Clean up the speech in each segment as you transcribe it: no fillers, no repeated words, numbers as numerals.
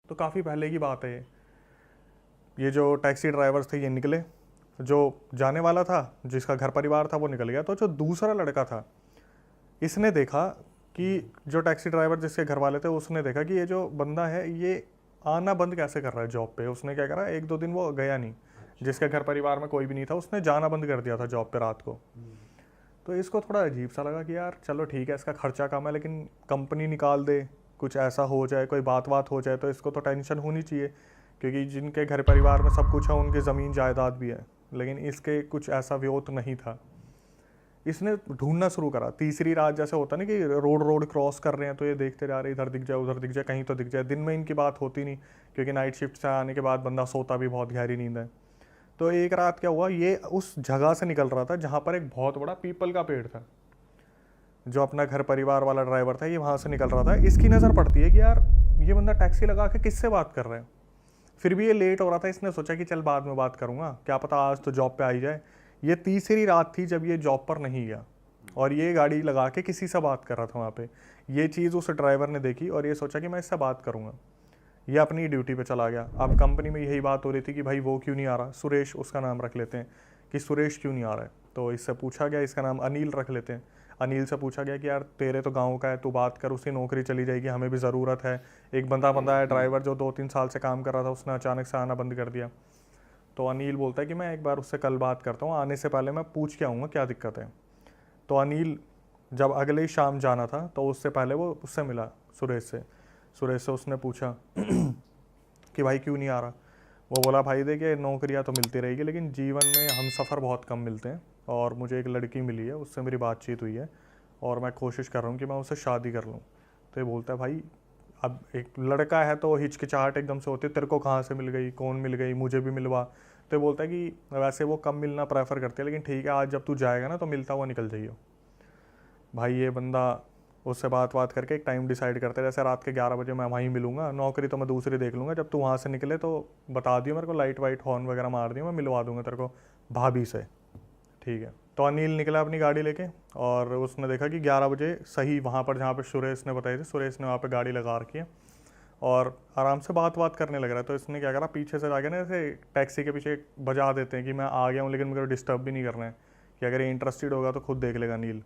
तो काफ़ी पहले की बात है ये जो टैक्सी ड्राइवर्स थे ये निकले, जो जाने वाला था जिसका घर परिवार था वो निकल गया, तो जो दूसरा लड़का था इसने देखा कि जो टैक्सी ड्राइवर जिसके घर वाले थे उसने देखा कि ये जो बंदा है ये आना बंद कैसे कर रहा है जॉब पे। उसने क्या करा, एक दो दिन वो गया नहीं, जिसके घर परिवार में कोई भी नहीं था उसने जाना बंद कर दिया था जॉब पे रात को। तो इसको थोड़ा अजीब सा लगा कि यार चलो ठीक है इसका खर्चा कम है, लेकिन कंपनी निकाल दे, कुछ ऐसा हो जाए, कोई बात हो जाए तो इसको तो टेंशन होनी चाहिए, क्योंकि जिनके घर परिवार में सब कुछ है उनकी ज़मीन जायदाद भी है, लेकिन इसके कुछ ऐसा व्योत नहीं था। इसने ढूंढना शुरू करा। तीसरी रात जैसे होता ना कि रोड क्रॉस कर रहे हैं तो ये देखते जा रहे, इधर दिख जाए उधर दिख जाए, कहीं तो दिख जाए। दिन में इनकी बात होती नहीं, क्योंकि नाइट शिफ्ट से आने के बाद बंदा सोता भी बहुत गहरी नींद है। तो एक रात क्या हुआ, ये उस जगह से निकल रहा था जहाँ पर एक बहुत बड़ा पीपल का पेड़ था। जो अपना घर परिवार वाला ड्राइवर था ये वहाँ से निकल रहा था। इसकी नज़र पड़ती है कि यार ये बंदा टैक्सी लगा के किससे बात कर रहा है। फिर भी ये लेट हो रहा था, इसने सोचा कि चल बाद में बात करूँगा, क्या पता आज तो जॉब पे आ ही जाए। ये तीसरी रात थी जब ये जॉब पर नहीं गया और ये गाड़ी लगा के किसी से बात कर रहा था वहाँ पे। ये चीज़ उस ड्राइवर ने देखी और ये सोचा कि मैं इससे बात करूँगा। ये अपनी ड्यूटी पे चला गया। अब कंपनी में यही बात हो रही थी कि भाई वो क्यों नहीं आ रहा, सुरेश उसका नाम रख लेते हैं कि सुरेश क्यों नहीं आ रहा है। तो इससे पूछा गया, इसका नाम अनिल रख लेते हैं, अनिल से पूछा गया कि यार तेरे तो गांव का है, तू बात कर, उसकी नौकरी चली जाएगी, हमें भी ज़रूरत है। एक बंदा है ड्राइवर जो 2-3 साल से काम कर रहा था, उसने अचानक से आना बंद कर दिया। तो अनिल बोलता है कि मैं एक बार उससे कल बात करता हूँ, आने से पहले मैं पूछ के आऊँगा क्या दिक्कत है। तो अनिल जब अगले ही शाम जाना था तो उससे पहले वो उससे मिला सुरेश से उसने पूछा कि भाई क्यों नहीं आ रहा। वो बोला भाई देखिए नौकरियां तो मिलती रहेगी, लेकिन जीवन में हम सफ़र बहुत कम मिलते हैं, और मुझे एक लड़की मिली है, उससे मेरी बातचीत हुई है और मैं कोशिश कर रहा हूँ कि मैं उससे शादी कर लूँ। तो ये बोलता है भाई अब एक लड़का है तो हिचकिचाहट एकदम से होती है, तेरे को कहाँ से मिल गई, कौन मिल गई, मुझे भी मिलवा। तो ये बोलता है कि वैसे वो कम मिलना प्रेफर करते हैं, लेकिन ठीक है आज जब तू जाएगा ना तो मिलता हुआ निकल जाइयो। भाई ये बंदा उससे बात करके एक टाइम डिसाइड करते हैं, जैसे रात के 11 बजे मैं वहीं मिलूंगा, नौकरी तो मैं दूसरी देख लूँगा, जब तू वहाँ से निकले तो बता दियो मेरे को, लाइट वाइट हॉर्न वगैरह मार दियो, मैं मिलवा दूंगा तेरे को भाभी से। ठीक है। तो अनिल निकला अपनी गाड़ी लेके और उसने देखा कि 11 बजे सही वहाँ पर जहाँ पर सुरेश ने बताई थी, सुरेश ने वहाँ पर गाड़ी लगा रखी है और आराम से बात करने लग रहा है। तो इसने क्या करा, पीछे से जाके ना ऐसे टैक्सी के पीछे बजा देते हैं कि मैं आ गया हूँ, लेकिन मुझे डिस्टर्ब भी नहीं करना है, कि अगर ये इंटरेस्टेड होगा तो खुद देख लेगा अनिल।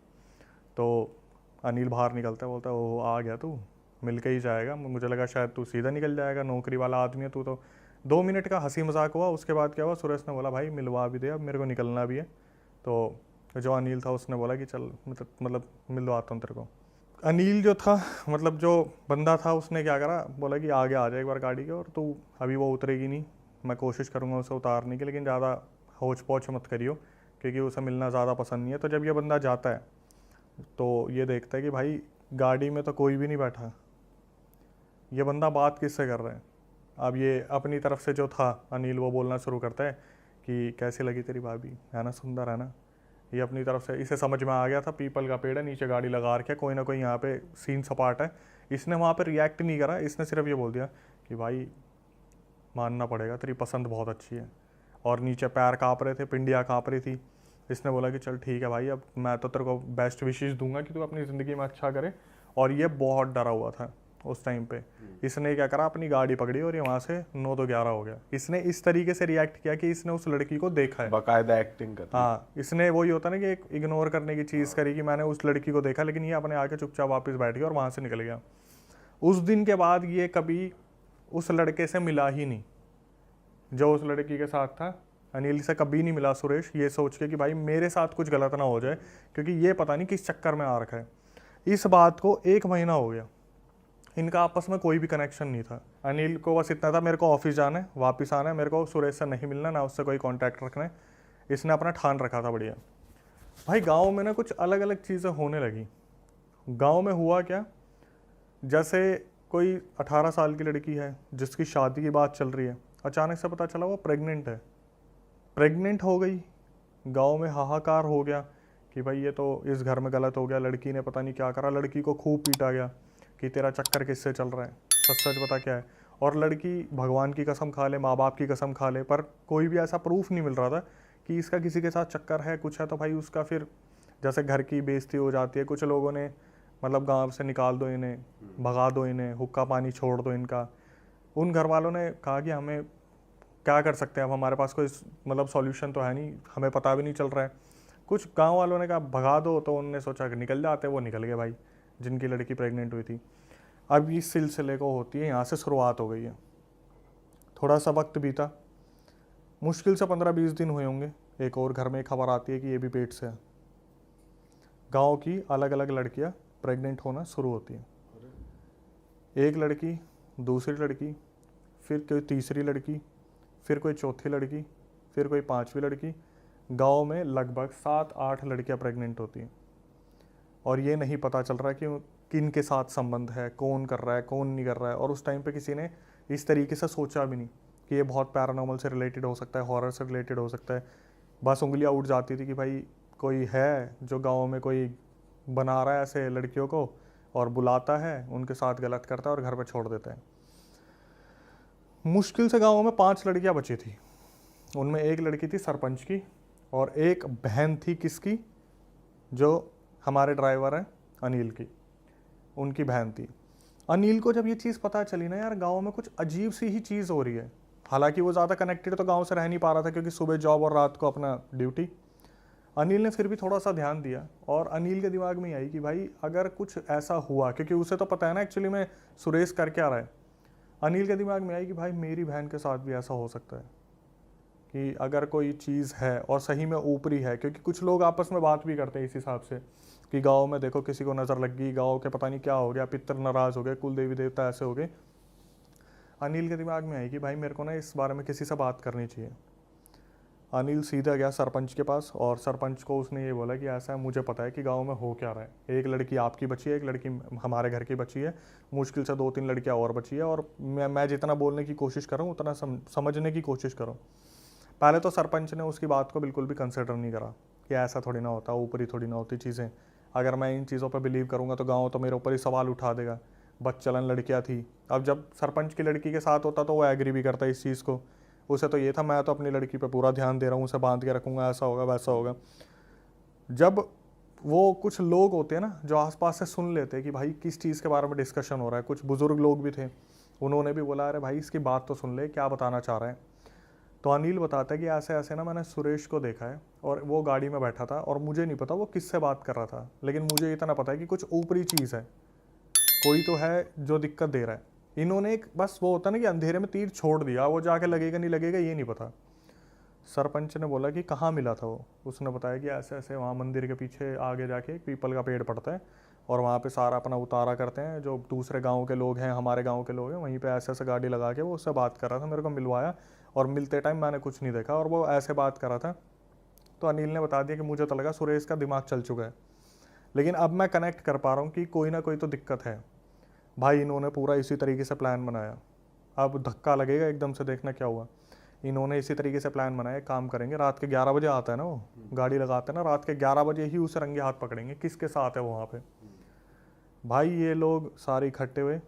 तो अनिल बाहर निकलता है, बोलता है ओ आ गया तू, मिल के ही जाएगा, मुझे लगा शायद तू सीधा निकल जाएगा, नौकरी वाला आदमी है तू तो। 2 मिनट का हंसी मजाक हुआ, उसके बाद क्या हुआ, सुरेश ने बोला भाई मिलवा भी दे, अब मेरे को निकलना भी है। तो जो अनिल था उसने बोला कि चल मतलब मिलवाता हूँ तेरे को। अनिल जो था मतलब जो बंदा था उसने क्या करा, बोला कि आगे आ जाए एक बार गाड़ी के, और तू अभी वो उतरेगी नहीं, मैं कोशिश करूँगा उसे उतारने की, लेकिन ज़्यादा होच पोच मत करियो, क्योंकि उसे मिलना ज़्यादा पसंद नहीं है। तो जब ये बंदा जाता है तो ये देखता है कि भाई गाड़ी में तो कोई भी नहीं बैठा, ये बंदा बात किससे कर रहा है। अब ये अपनी तरफ से जो था अनिल वो बोलना शुरू करता है कि कैसी लगी तेरी भाभी, है ना, सुंदर है ना। ये अपनी तरफ से, इसे समझ में आ गया था पीपल का पेड़ है, नीचे गाड़ी लगा रखे, कोई ना कोई यहाँ पे सीन सपाट है। इसने वहाँ पे रिएक्ट नहीं करा, इसने सिर्फ ये बोल दिया कि भाई मानना पड़ेगा तेरी पसंद बहुत अच्छी है, और नीचे पैर काँप रहे थे, पिंडियाँ काँप रही थी। इसने बोला कि चल ठीक है भाई, अब मैं तो तेरे को बेस्ट विशेष दूंगा कि तू अपनी ज़िंदगी में अच्छा करे। और ये बहुत डरा हुआ था उस टाइम पे। इसने क्या करा, अपनी गाड़ी पकड़ी और ये वहाँ से 9 तो 11 हो गया। इसने इस तरीके से रिएक्ट किया कि इसने उस लड़की को देखा है, बाकायदा एक्टिंग कर। हाँ, इसने वही होता ना कि एक इग्नोर करने की चीज़ करी कि मैंने उस लड़की को देखा, लेकिन ये अपने आके चुपचाप वापस बैठ गया और वहाँ से निकल गया। उस दिन के बाद ये कभी उस लड़के से मिला ही नहीं जो उस लड़की के साथ था। अनिल से कभी नहीं मिला सुरेश, ये सोच के कि भाई मेरे साथ कुछ गलत ना हो जाए, क्योंकि ये पता नहीं किस चक्कर में आ रखा है। इस बात को 1 महीना हो गया, इनका आपस में कोई भी कनेक्शन नहीं था। अनिल को बस इतना था मेरे को ऑफिस जाना है, वापस आना है, मेरे को सुरेश से नहीं मिलना, ना उससे कोई कॉन्टैक्ट रखना है। इसने अपना ठान रखा था बढ़िया। भाई गाँव में ना कुछ अलग अलग चीज़ें होने लगी। गाँव में हुआ क्या, जैसे कोई 18 साल की लड़की है जिसकी शादी की बात चल रही है, अचानक से पता चला वो प्रेग्नेंट है, प्रेग्नेंट हो गई। गांव में हाहाकार हो गया कि भाई ये तो इस घर में गलत हो गया, लड़की ने पता नहीं क्या करा, लड़की को खूब पीटा गया कि तेरा चक्कर किससे चल रहा है, सच सच बता क्या है। और लड़की भगवान की कसम खा ले, माँ बाप की कसम खा ले, पर कोई भी ऐसा प्रूफ नहीं मिल रहा था कि इसका किसी के साथ चक्कर है, कुछ है। तो भाई उसका फिर जैसे घर की बेइज्जती हो जाती है, कुछ लोगों ने मतलब गांव से निकाल दो इन्हें, भगा दो इन्हें, हुक्का पानी छोड़ दो इनका, उन घर वालों ने कहा कि हमें क्या कर सकते हैं, अब हमारे पास कोई मतलब सॉल्यूशन तो है नहीं, हमें पता भी नहीं चल रहा है। कुछ गांव वालों ने कहा भगा दो, तो उन्होंने सोचा कि निकल जाते, वो निकल गए भाई, जिनकी लड़की प्रेग्नेंट हुई थी। अब इस सिलसिले को होती है, यहाँ से शुरुआत हो गई है। थोड़ा सा वक्त बीता, मुश्किल से 15-20 दिन हुए होंगे, एक और घर में खबर आती है कि ये भी पेट से है। गांव की अलग अलग लड़कियां प्रेग्नेंट होना शुरू होती हैं। एक लड़की, दूसरी लड़की, फिर कोई तीसरी लड़की, फिर कोई चौथी लड़की, फिर कोई पांचवी लड़की। गांव में लगभग 7-8 लड़कियां प्रेग्नेंट होती हैं और ये नहीं पता चल रहा कि किन के साथ संबंध है, कौन कर रहा है, कौन नहीं कर रहा है। और उस टाइम पे किसी ने इस तरीके से सोचा भी नहीं कि ये बहुत पैरानॉर्मल से रिलेटेड हो सकता है, हॉरर से रिलेटेड हो सकता है। बस उंगलियां उठ जाती थी कि भाई कोई है जो गाँव में कोई बना रहा है ऐसे लड़कियों को और बुलाता है, उनके साथ गलत करता है और घर पर छोड़ देता है। मुश्किल से गाँव में 5 लड़कियां बची थी। उनमें एक लड़की थी सरपंच की और एक बहन थी किसकी, जो हमारे ड्राइवर हैं अनिल की, उनकी बहन थी। अनिल को जब ये चीज़ पता चली ना यार, गांव में कुछ अजीब सी ही चीज़ हो रही है। हालांकि वो ज़्यादा कनेक्टेड तो गांव से रह नहीं पा रहा था क्योंकि सुबह जॉब और रात को अपना ड्यूटी। अनिल ने फिर भी थोड़ा सा ध्यान दिया और अनिल के दिमाग में आई कि भाई अगर कुछ ऐसा हुआ, क्योंकि उसे तो पता है ना एक्चुअली में सुरेश कर क्या रहा है। अनिल के दिमाग में आई कि भाई मेरी बहन के साथ भी ऐसा हो सकता है कि अगर कोई चीज़ है और सही में ऊपरी है, क्योंकि कुछ लोग आपस में बात भी करते हैं इस हिसाब से कि गांव में देखो किसी को नज़र लग गई, गांव के पता नहीं क्या हो गया, पितर नाराज़ हो गए, कुल देवी देवता ऐसे हो गए। अनिल के दिमाग में आई कि भाई मेरे को ना इस बारे में किसी से बात करनी चाहिए। अनिल सीधा गया सरपंच के पास और सरपंच को उसने ये बोला कि ऐसा है, मुझे पता है कि गांव में हो क्या रहा है। एक लड़की आपकी बची है, एक लड़की हमारे घर की बची है, मुश्किल से 2-3 लड़कियां और बची है, और मैं जितना बोलने की कोशिश करूँ उतना समझने की कोशिश करूँ। पहले तो सरपंच ने उसकी बात को बिल्कुल भी कंसिडर नहीं करा कि ऐसा थोड़ी ना होता, ऊपरी थोड़ी ना होती चीज़ें। अगर मैं इन चीज़ों पर बिलीव करूँगा तो गाँव तो मेरे ऊपर ही सवाल उठा देगा, बच्चलन लड़कियाँ थी। अब जब सरपंच की लड़की के साथ होता तो वो एग्री भी करता इस चीज़ को। उसे तो ये था मैं तो अपनी लड़की पे पूरा ध्यान दे रहा हूँ, उसे बांध के रखूँगा, ऐसा होगा वैसा होगा। जब वो कुछ लोग होते हैं ना जो आसपास से सुन लेते हैं कि भाई किस चीज़ के बारे में डिस्कशन हो रहा है, कुछ बुजुर्ग लोग भी थे, उन्होंने भी बोला अरे भाई इसकी बात तो सुन ले, क्या बताना चाह रहा है। तो अनिल बताता है कि ऐसे ऐसे ना मैंने सुरेश को देखा है और वो गाड़ी में बैठा था और मुझे नहीं पता वो किससे बात कर रहा था, लेकिन मुझे इतना पता है कि कुछ ऊपरी चीज़ है, कोई तो है जो दिक्कत दे रहा है। इन्होंने एक बस वो होता ना कि अंधेरे में तीर छोड़ दिया, वो जाके लगेगा नहीं लगेगा ये नहीं पता। सरपंच ने बोला कि कहाँ मिला था वो, उसने बताया कि ऐसे ऐसे वहाँ मंदिर के पीछे आगे जाके एक पीपल का पेड़ पड़ता है और वहाँ पे सारा अपना उतारा करते हैं, जो दूसरे गांव के लोग हैं, हमारे गांव के लोग हैं, वहीं पे ऐसे ऐसे गाड़ी लगा के वो उससे बात कर रहा था, मेरे को मिलवाया और मिलते टाइम मैंने कुछ नहीं देखा और वो ऐसे बात कर रहा था। तो अनिल ने बता दिया कि मुझे तो लगा सुरेश का दिमाग चल चुका है, लेकिन अब मैं कनेक्ट कर पा रहा हूँ कि कोई ना कोई तो दिक्कत है। भाई इन्होंने पूरा इसी तरीके से प्लान बनाया, अब धक्का लगेगा एकदम से, देखना क्या हुआ। इन्होंने इसी तरीके से प्लान बनाया, काम करेंगे रात के 11 बजे आता है ना वो, गाड़ी लगाते हैं ना, रात के 11 बजे ही उसे रंगे हाथ पकड़ेंगे किसके साथ है वो वहाँ पे। भाई ये लोग सारे इकट्ठे हुए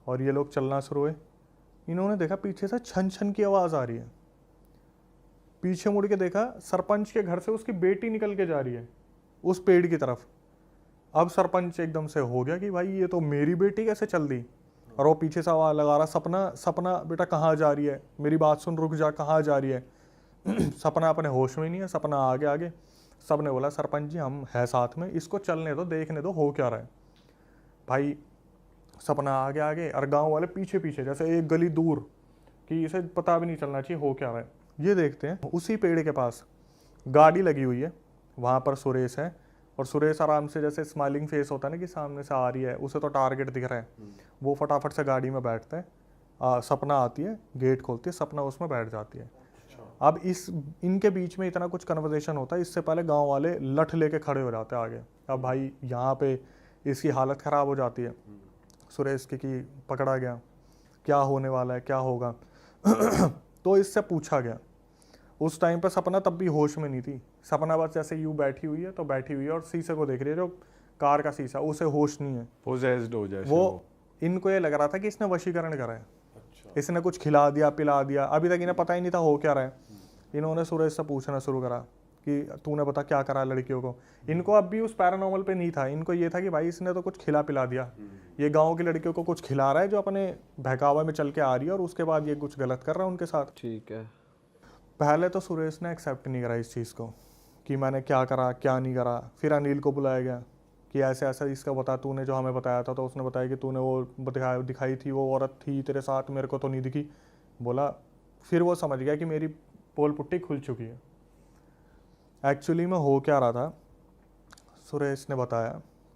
और ये लोग चलना शुरू हुए। इन्होंने देखा पीछे से छन छन की आवाज़ आ रही है, पीछे मुड़ के देखा सरपंच के घर से उसकी बेटी निकल के जा रही है उस पेड़ की तरफ। अब सरपंच एकदम से हो गया कि भाई ये तो मेरी बेटी कैसे चल दी, और वो पीछे से आवाज़ लगा रहा सपना सपना बेटा कहाँ जा रही है, मेरी बात सुन, रुक जा, कहाँ जा रही है। सपना अपने होश में नहीं है, सपना आगे आगे। सब ने बोला सरपंच जी हम है साथ में, इसको चलने दो, देखने दो हो क्या रहा है। भाई सपना आगे आगे और गांव वाले पीछे पीछे, जैसे एक गली दूर कि इसे पता भी नहीं चलना चाहिए हो क्या रहा है। ये देखते हैं उसी पेड़ के पास गाड़ी लगी हुई है, वहाँ पर सुरेश है और सुरेश आराम से जैसे स्माइलिंग फेस होता है ना कि सामने से आ रही है, उसे तो टारगेट दिख रहा है, वो फटाफट से गाड़ी में बैठता है। सपना आती है, गेट खोलती है, सपना उसमें बैठ जाती है। अब इनके बीच में इतना कुछ कन्वर्सेशन होता है, इससे पहले गांव वाले लठ लेके खड़े हो जाते हैं आगे। अब भाई यहाँ पे इसकी हालत ख़राब हो जाती है सुरेश की कि पकड़ा गया, क्या होने वाला है, क्या होगा। तो इससे पूछा गया। उस टाइम पर सपना तब भी होश में नहीं थी, सपना बस जैसे यूँ बैठी हुई है तो बैठी हुई है और शीशे को देख रही है, जो कार का शीशा, उसे होश नहीं है, पोजेस्ड हो जाए वो। इनको ये लग रहा था कि इसने वशीकरण करा है, इसने कुछ खिला दिया पिला दिया, अभी तक इन्हें पता ही नहीं था हो क्या रहा है। इन्होंने सुरेश से पूछना शुरू करा कि तूने बता क्या करा लड़कियों को। इनको अब भी उस पैरानॉर्मल पे नहीं था, इनको ये था कि भाई इसने तो कुछ खिला पिला दिया, ये गांव की लड़कियों को कुछ खिला रहा है जो अपने बहकावा में चल के आ रही है और उसके बाद ये कुछ गलत कर रहा है उनके साथ। ठीक है। पहले तो सुरेश ने एक्सेप्ट नहीं करा इस चीज़ को कि मैंने क्या करा क्या नहीं करा। फिर अनिल को बुलाया गया कि ऐसे ऐसा इसका बता, तूने जो हमें बताया था। तो उसने बताया कि तूने वो दिखाई थी, वो औरत थी तेरे साथ, मेरे को तो नहीं दिखी। बोला, फिर वो समझ गया कि मेरी पोल पुट्टी खुल चुकी है। एक्चुअली में हो क्या रहा था, सुरेश ने बताया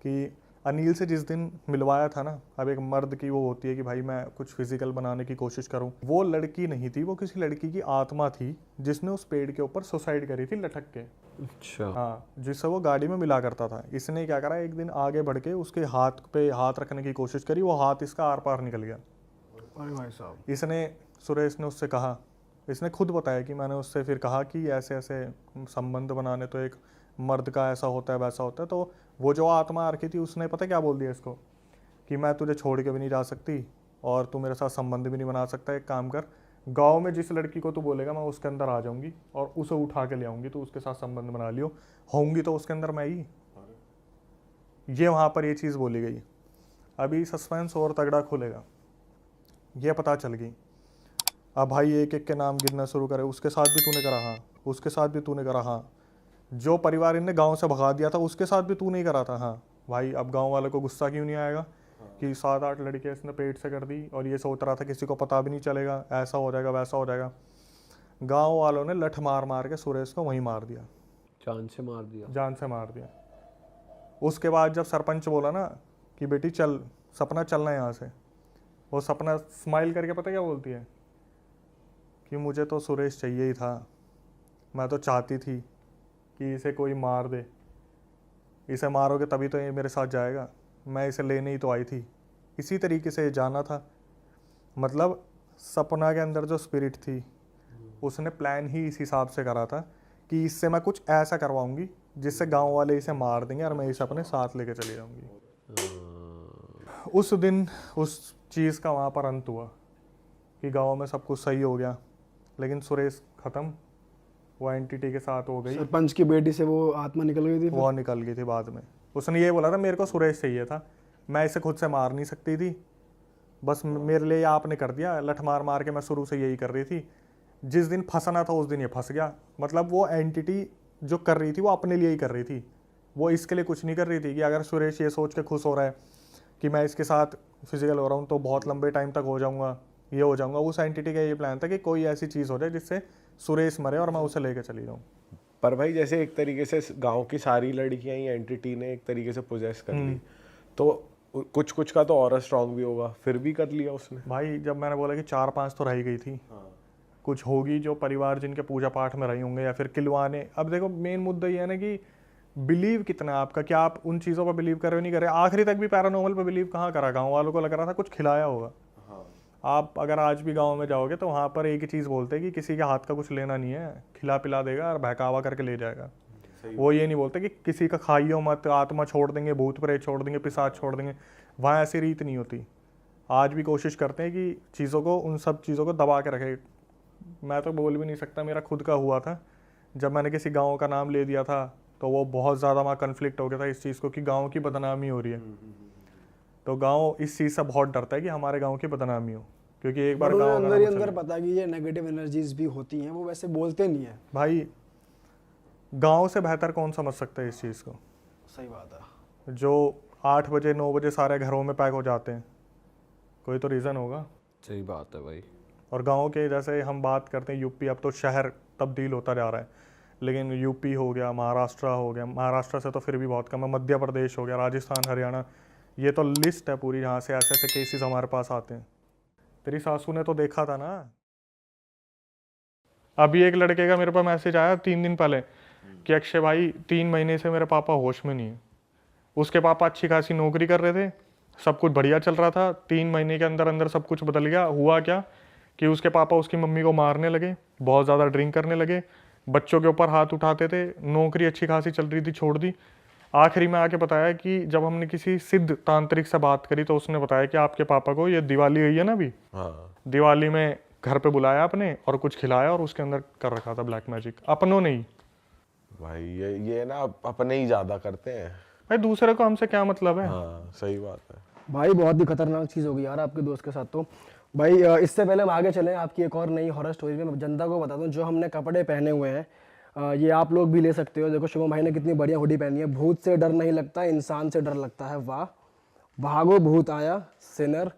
कि अनिल से जिस दिन मिलवाया था ना, अब एक मर्द की वो होती है कि भाई मैं कुछ फिजिकल बनाने की कोशिश करूं, वो लड़की नहीं थी, वो किसी लड़की की आत्मा थी जिसने उस पेड़ के ऊपर सुसाइड करी थी लटक के। अच्छा। हाँ, जिससे वो गाड़ी में मिला करता था। इसने क्या करा, एक दिन आगे बढ़ के उसके हाथ पे हाथ रखने की कोशिश करी, वो हाथ इसका आर पार निकल गया। अरे भाई साहब। इसने सुरेश ने उससे कहा, इसने खुद बताया कि मैंने उससे फिर कहा कि ऐसे ऐसे संबंध बनाने तो एक मर्द का ऐसा होता है वैसा होता है। तो वो जो आत्मा आ रखी थी उसने पता क्या बोल दिया इसको कि मैं तुझे छोड़ के भी नहीं जा सकती और तू मेरे साथ संबंध भी नहीं बना सकता। एक काम कर, गांव में जिस लड़की को तू बोलेगा मैं उसके अंदर आ जाऊंगी और उसे उठा के ले आऊंगी, तो उसके साथ संबंध बना लियो, होंगी तो उसके अंदर मैं ही। ये वहाँ पर ये चीज़ बोली गई। अभी सस्पेंस और तगड़ा खुलेगा। ये पता चल गई, अब भाई एक एक के नाम गिनना शुरू करे, उसके साथ भी तूने करा, हाँ उसके साथ भी तूने करा, हाँ जो परिवार इनने गांव से भगा दिया था उसके साथ भी तू नहीं करा था। हाँ भाई, अब गांव वालों को गुस्सा क्यों नहीं आएगा कि 7-8 लड़कियां इसने पेट से कर दी और ये सोच रहा था किसी को पता भी नहीं चलेगा, ऐसा हो जाएगा वैसा हो जाएगा। गांव वालों ने लठ मार मार के सुरेश को वहीं मार दिया, जान से मार दिया। जान से मार दिया। उसके बाद जब सरपंच बोला ना कि बेटी चल, सपना चलना है यहाँ से, वो सपना स्माइल करके पता क्या बोलती है कि मुझे तो सुरेश चाहिए ही था, मैं तो चाहती थी कि इसे कोई मार दे, इसे मारोगे तभी तो ये मेरे साथ जाएगा, मैं इसे लेने ही तो आई थी, इसी तरीके से जाना था। मतलब सपना के अंदर जो स्पिरिट थी उसने प्लान ही इस हिसाब से करा था कि इससे मैं कुछ ऐसा करवाऊंगी जिससे गांव वाले इसे मार देंगे और मैं इसे अपने साथ लेके चली जाऊंगी। उस दिन उस चीज़ का वहाँ पर अंत हुआ कि गांव में सब कुछ सही हो गया, लेकिन सुरेश खत्म, वो एंटिटी के साथ हो गई। सरपंच की बेटी से वो आत्मा निकल गई थी। वो निकल गई थी बाद में। उसने ये बोला था मेरे को सुरेश चाहिए था, मैं इसे खुद से मार नहीं सकती थी, बस मेरे लिए आपने कर दिया, लठ मार मार के मैं शुरू से यही कर रही थी, जिस दिन फंसना था उस दिन ये फंस गया। मतलब वो एंटिटी जो कर रही थी वो अपने लिए ही कर रही थी, वो इसके लिए कुछ नहीं कर रही थी कि अगर सुरेश ये सोच के खुश हो रहा है कि मैं इसके साथ फिजिकल हो रहा हूँ तो बहुत लंबे टाइम तक हो जाऊँगा, ये हो जाऊँगा। उस एंटिटी का ये प्लान था कि कोई ऐसी चीज़ हो जाए जिससे सुरेश मरे और मैं उसे लेकर चली जाऊँ। पर भाई जैसे एक तरीके से गांव की सारी लड़कियां ही एंटिटी ने एक तरीके से पोजेस कर ली, तो कुछ कुछ का तो और स्ट्रांग भी होगा, फिर भी कर लिया उसने। भाई जब मैंने बोला कि 4-5 तो रह गई थी, कुछ होगी जो परिवार जिनके पूजा पाठ में रही होंगे या फिर किलवाने। अब देखो मेन मुद्दा ये है ना कि बिलीव कितना है आपका, क्या आप उन चीज़ों पर बिलीव कर रहे हो नहीं कर रहे। आखिरी तक भी पैरानॉर्मल पर बिलीव कहाँ करा, गाँव वालों को लग रहा था कुछ खिलाया होगा। आप अगर आज भी गांव में जाओगे तो वहाँ पर एक ही चीज़ बोलते हैं कि किसी के हाथ का कुछ लेना नहीं है, खिला पिला देगा और बहकावा करके ले जाएगा। वो ये नहीं बोलते कि किसी का खाइयो मत, आत्मा छोड़ देंगे, भूत प्रेत छोड़ देंगे, पिशाच छोड़ देंगे। वहाँ ऐसी रीत नहीं होती। आज भी कोशिश करते हैं कि चीज़ों को, उन सब चीज़ों को दबा के रखे। मैं तो बोल भी नहीं सकता, मेरा खुद का हुआ था जब मैंने किसी गाँव का नाम ले दिया था, तो वो बहुत ज़्यादा वहाँ कन्फ्लिक्ट हो गया था इस चीज़ को कि गाँव की बदनामी हो रही है। तो गांव इस चीज़ से बहुत डरता है कि हमारे गांव की बदनामी हो, क्योंकि एक बार गांव अंदर ही अंदर पता कि ये नेगेटिव एनर्जीज भी होती हैं, वो वैसे बोलते नहीं है। भाई गांव से बेहतर कौन समझ सकता है इस चीज़ को। सही बात है। जो 8 बजे 9 बजे सारे घरों में पैक हो जाते हैं, कोई तो रीज़न होगा। सही बात है भाई। और गाँव के जैसे हम बात करते हैं यूपी, अब तो शहर तब्दील होता जा रहा है, लेकिन यूपी हो गया, महाराष्ट्र हो गया, महाराष्ट्र से तो फिर भी बहुत कम है, मध्य प्रदेश हो गया, राजस्थान, हरियाणा, ये तो लिस्ट है पूरी जहाँ से ऐसे ऐसे केसेस हमारे पास आते हैं। तेरी सासू ने तो देखा था ना। अभी एक लड़के का मेरे पास मैसेज आया 3 दिन पहले कि अक्षय भाई 3 महीने से मेरे पापा होश में नहीं है। उसके पापा अच्छी खासी नौकरी कर रहे थे, सब कुछ बढ़िया चल रहा था, 3 महीने के अंदर अंदर सब कुछ बदल गया। हुआ क्या कि उसके पापा उसकी मम्मी को मारने लगे, बहुत ज़्यादा ड्रिंक करने लगे, बच्चों के ऊपर हाथ उठाते थे, नौकरी अच्छी खासी चल रही थी छोड़ दी। आखिरी में आके बताया कि जब हमने किसी सिद्ध तांत्रिक से बात करी तो उसने बताया कि आपके पापा को ये दिवाली गई है ना अभी, दिवाली में घर पे बुलाया अपने और कुछ खिलाया और उसके अंदर कर रखा था ब्लैक मैजिक, अपनों ने ही। भाई ये ना अपने ही ज्यादा करते हैं। भाई दूसरे को हमसे क्या मतलब है। हाँ सही बात है। भाई बहुत ही खतरनाक चीज़ होगी यार आपके दोस्त के साथ तो। भाई इससे पहले हम आगे चलें आपकी एक और नई हॉरर स्टोरी में, मैं जनता को बता दूं जो हमने कपड़े पहने हुए हैं ये आप लोग भी ले सकते हो। देखो शुभम भाई ने कितनी बढ़िया हुडी पहनी है। भूत से डर नहीं लगता, इंसान से डर लगता है। वाह, भागो भूत आया सिनर।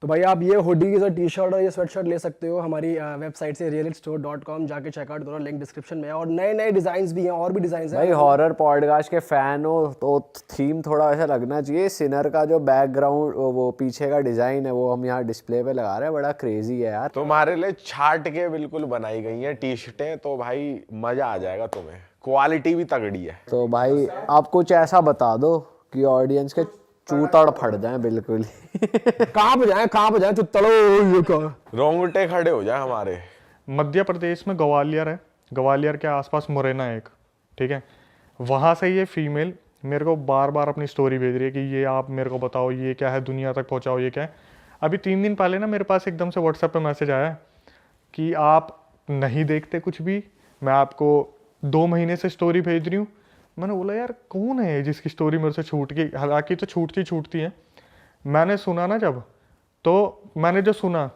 तो भाई आप ये हुडी की टी शर्ट और ये स्वेट शर्ट ले सकते हो हमारी वेबसाइट से realitstore.com, जाके चेकआउट करो, लिंक डिस्क्रिप्शन में है। और नए नए डिजाइन भी हैं, और भी डिजाइन हैं भाई हॉरर पॉडकास्ट के फैन हो तो थीम थोड़ा वैसा लगना चाहिए। सिनर का जो बैकग्राउंड वो पीछे का डिजाइन है वो हम यहाँ डिस्प्ले पे लगा रहे हैं, बड़ा क्रेजी है यार। तुम्हारे लिए छाट के बिल्कुल बनाई गई हैं टी शर्टें, तो भाई मजा आ जाएगा तुम्हें, क्वालिटी भी तगड़ी है। तो भाई आप कुछ ऐसा बता दो कि ऑडियंस के चूतड़ फट जाए बिल्कुल ही। कहाँ पे जाए तो तड़ो ये का। रोंगटे खड़े हो जाए हमारे। मध्य प्रदेश में ग्वालियर है, ग्वालियर के आसपास मुरैना है एक, ठीक है। वहाँ से ये फीमेल मेरे को बार बार अपनी स्टोरी भेज रही है कि ये आप मेरे को बताओ ये क्या है, दुनिया तक पहुँचाओ ये क्या है। अभी 3 दिन पहले ना मेरे पास एकदम से व्हाट्सएप पे मैसेज आया कि आप नहीं देखते कुछ भी, मैं आपको 2 महीने से स्टोरी भेज रही हूँ। मैंने बोला यार कौन है जिसकी स्टोरी मेरे से छूट गई, हालांकि तो छूटती है। मैंने सुना ना जब, तो मैंने जो सुना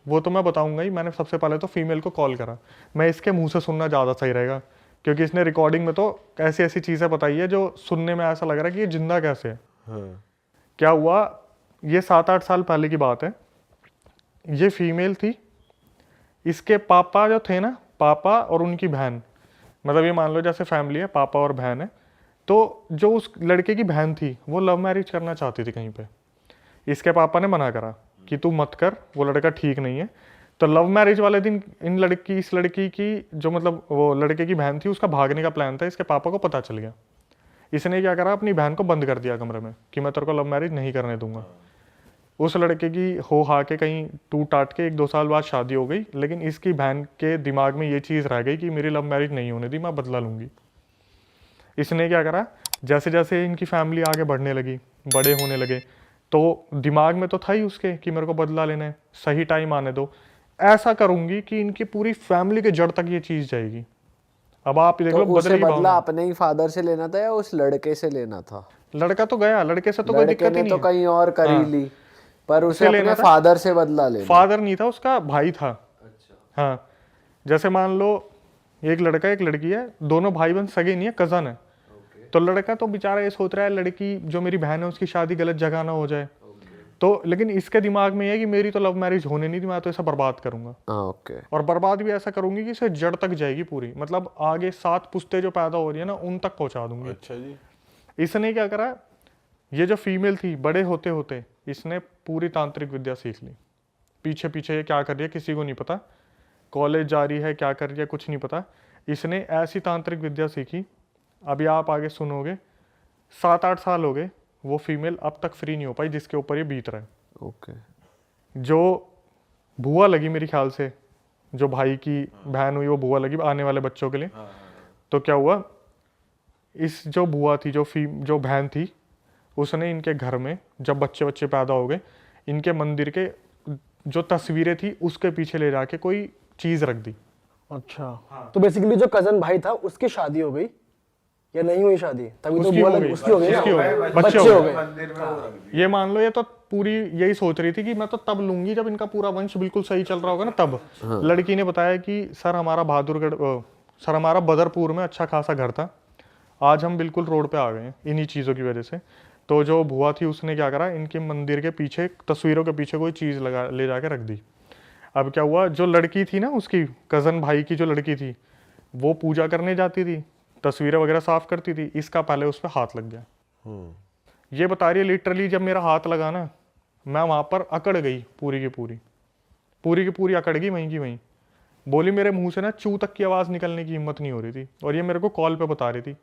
वो तो मैं बताऊंगा ही। मैंने सबसे पहले तो फीमेल को कॉल करा, मैं इसके मुंह से सुनना ज़्यादा सही रहेगा क्योंकि इसने रिकॉर्डिंग में तो ऐसी ऐसी चीज़ें बताई है जो सुनने में ऐसा लग रहा है कि ये जिंदा कैसे है। हाँ। क्या हुआ, ये 7-8 साल पहले की बात है। ये फीमेल थी, इसके पापा जो थे ना, पापा और उनकी बहन, मतलब ये मान लो जैसे फैमिली है, पापा और बहन है। तो जो उस लड़के की बहन थी वो लव मैरिज करना चाहती थी कहीं पे। इसके पापा ने मना करा कि तू मत कर, वो लड़का ठीक नहीं है। तो लव मैरिज वाले दिन इस लड़की की जो मतलब वो लड़के की बहन थी उसका भागने का प्लान था। इसके पापा को पता चल गया। इसने क्या करा, अपनी बहन को बंद कर दिया कमरे में कि मैं तेरे को लव मैरिज नहीं करने दूंगा। उस लड़के की हो हा के कहीं टूट टाट के 1-2 साल बाद शादी हो गई, लेकिन इसकी बहन के दिमाग में ये चीज़ रह गई कि मेरी लव मैरिज नहीं होने दी, मैं बदला लूंगी। इसने क्या करा, जैसे जैसे इनकी फैमिली आगे बढ़ने लगी, बड़े होने लगे, तो दिमाग में तो था ही उसके कि मेरे को बदला लेना है, सही टाइम आने दो, ऐसा करूंगी कि इनकी पूरी फैमिली के जड़ तक ये चीज़ जाएगी। अब आप देख लो, तो उसे बदलेगी बदला भावना। अपने ही फादर से लेना था या उस लड़के से लेना था? लड़का तो गया, लड़के से तो कोई लड़के दिक्कत ने ही नहीं तो है। कहीं और कर ही हाँ। ली, पर उसे उसे लेना अपने था। फादर से बदला लेना। फादर नहीं था, उसका भाई था। हाँ, जैसे मान लो एक लड़का एक लड़की है, दोनों भाई बहन सगे नहीं है, कजन है। तो लड़का तो बेचारा ये सोच रहा है लड़की जो मेरी बहन है उसकी शादी गलत जगह ना हो जाए। तो लेकिन इसके दिमाग में ये है कि मेरी तो लव मैरिज होने नहीं थी, मैं तो इसे बर्बाद करूंगा। हाँ ओके। और बर्बाद भी ऐसा करूंगी कि इसे जड़ तक जाएगी पूरी, मतलब आगे 7 पुश्ते जो पैदा हो रही है ना उन तक पहुंचा दूंगी। अच्छा जी। इसने क्या करा, ये जो फीमेल थी, बड़े होते होते इसने पूरी तांत्रिक विद्या सीख ली। पीछे पीछे ये क्या कर रही है किसी को नहीं पता, कॉलेज जा रही है क्या कर रही है कुछ नहीं पता। इसने ऐसी तांत्रिक विद्या सीखी, अभी आप आगे सुनोगे, 7-8 साल हो गए, वो फीमेल अब तक फ्री नहीं हो पाई जिसके ऊपर ये बीत रहा है। ओके। जो बुआ लगी मेरे ख्याल से, जो भाई की बहन हुई वो बुआ लगी आने वाले बच्चों के लिए। तो क्या हुआ, इस जो बुआ थी, जो बहन थी, उसने इनके घर में जब बच्चे पैदा हो गए, इनके मंदिर के जो तस्वीरें थी उसके पीछे ले जाके कोई चीज़ रख दी। अच्छा तो बेसिकली जो कजन भाई था उसकी शादी हो गई या नहीं हुई शादी? तभी तो उसकी बुआ हो लग गई, उसकी हो गई ना, उसकी हो गई, बच्चे हो गए। मंदिर में वो रख दी। ये मान लो ये तो पूरी यही सोच रही थी कि मैं तो तब लूंगी जब इनका पूरा वंश बिल्कुल सही चल रहा होगा ना तब। लड़की ने बताया कि सर हमारा बदरपुर में अच्छा खासा घर था, आज हम बिल्कुल रोड पे आ गए हैं इन्हीं चीज़ों की वजह से। तो जो बुआ थी उसने क्या करा, इनके मंदिर के पीछे तस्वीरों के पीछे कोई चीज़ ले जाके रख दी। अब क्या हुआ, जो लड़की थी ना उसकी कज़न भाई की जो लड़की थी वो पूजा करने जाती थी, तस्वीरें वगैरह साफ करती थी, इसका पहले उस पर हाथ लग गया। ये बता रही है लिटरली जब मेरा हाथ लगा ना मैं वहाँ पर अकड़ गई, पूरी की पूरी अकड़ गई वहीं की वहीं। बोली मेरे मुंह से ना चू तक की आवाज़ निकलने की हिम्मत नहीं हो रही थी। और ये मेरे को कॉल पे बता रही थी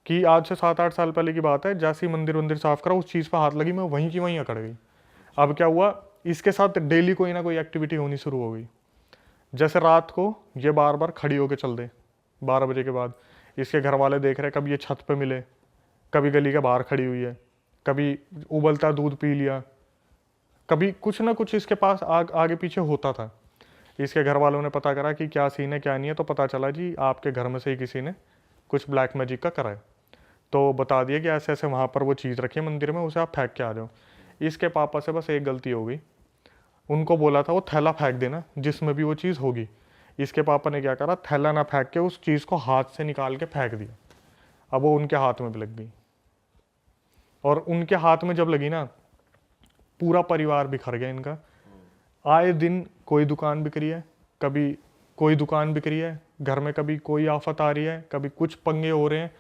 कि आज से 7-8 साल पहले की बात है, जैसे ही मंदिर साफ करा उस चीज़ पर हाथ लगी, मैं वहीं की वहीं अकड़ गई। अब क्या हुआ, इसके साथ डेली कोई ना कोई एक्टिविटी होनी शुरू हो गई। जैसे रात को ये बार बार खड़ी होकर चल दे 12 बजे के बाद, इसके घर वाले देख रहे कभी ये छत पे मिले, कभी गली के बाहर खड़ी हुई है, कभी उबलता दूध पी लिया, कभी कुछ ना कुछ इसके पास आगे पीछे होता था। इसके घर वालों ने पता करा कि क्या सीन है क्या नहीं है, तो पता चला जी आपके घर में से ही किसी ने कुछ ब्लैक मैजिक का करा है। तो बता दिया कि ऐसे ऐसे वहाँ पर वो चीज़ रखी है मंदिर में, उसे आप फेंक के आ जाओ। इसके पापा से बस एक गलती हो गई, उनको बोला था वो थैला फेंक देना जिसमें भी वो चीज़ होगी। इसके पापा ने क्या करा, थैला ना फेंक के उस चीज़ को हाथ से निकाल के फेंक दिया। अब वो उनके हाथ में भी लग गई, और उनके हाथ में जब लगी ना, पूरा परिवार बिखर गया इनका। आए दिन कोई दुकान बिक रही है, कभी कोई दुकान बिक रही है घर में, कभी कोई आफत आ रही है, कभी कुछ पंगे हो रहे हैं,